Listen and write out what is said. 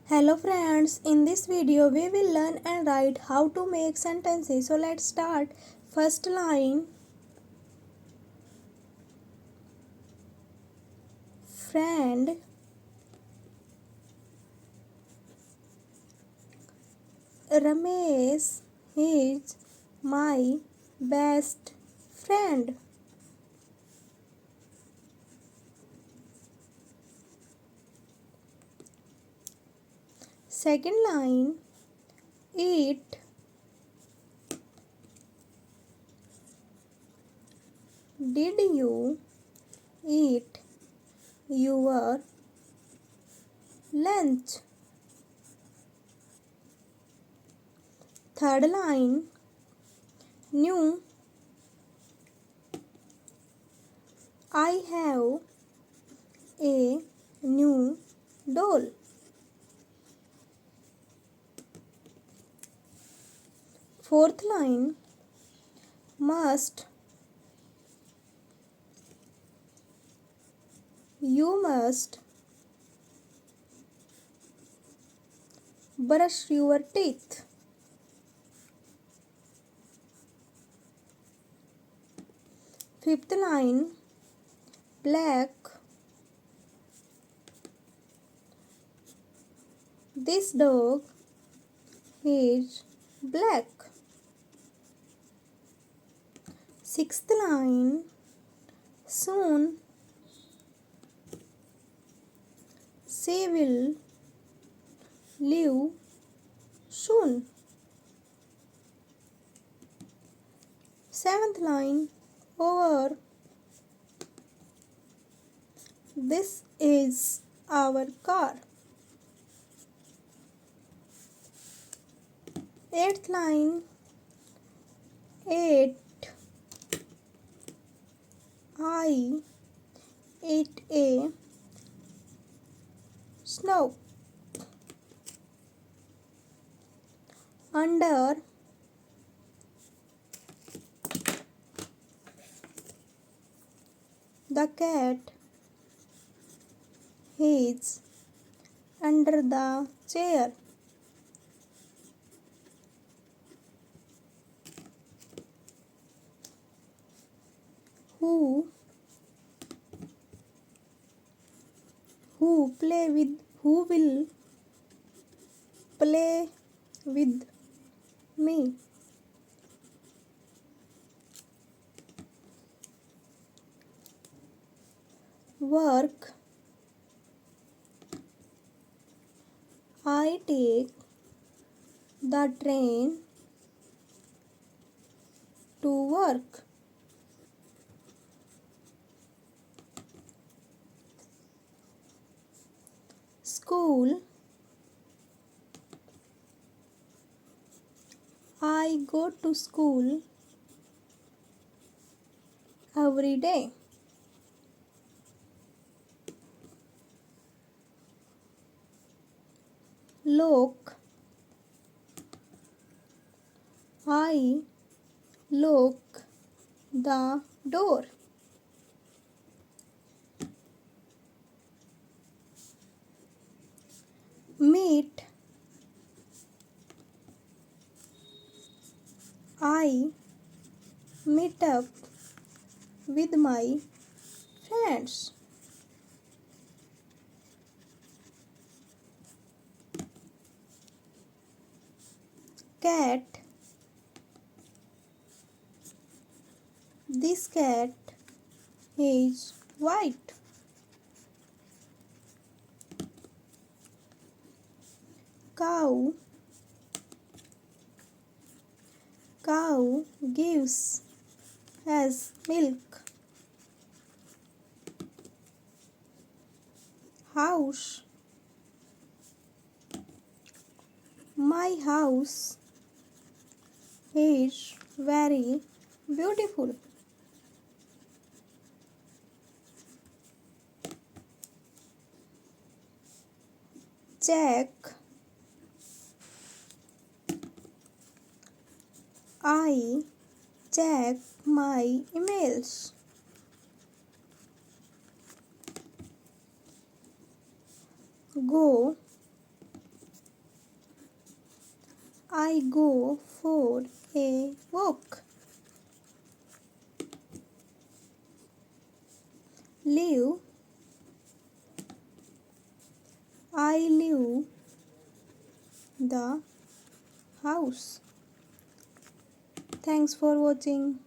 Hello friends, in this video we will learn and write how to make sentences. So let's start. First line, friend Ramesh is my best friend. Second line, eat did you eat your lunch? Third line, new I have a new doll. Fourth line, must you must brush your teeth. Fifth line, black this dog is black. Sixth line, soon she will leave soon. Seventh line, over this is our car. Eighth line, eight I ate a snow. Under the cat is under the chair. Who who will play with me? Work I take the train to work. School I go to school every day. Lock I lock the door. Meet I meet up with my friends. Cat this cat is white. Cow gives us milk. House my house is very beautiful. Check I check my emails. Go I go for a walk. Live. I leave the house. Thanks for watching.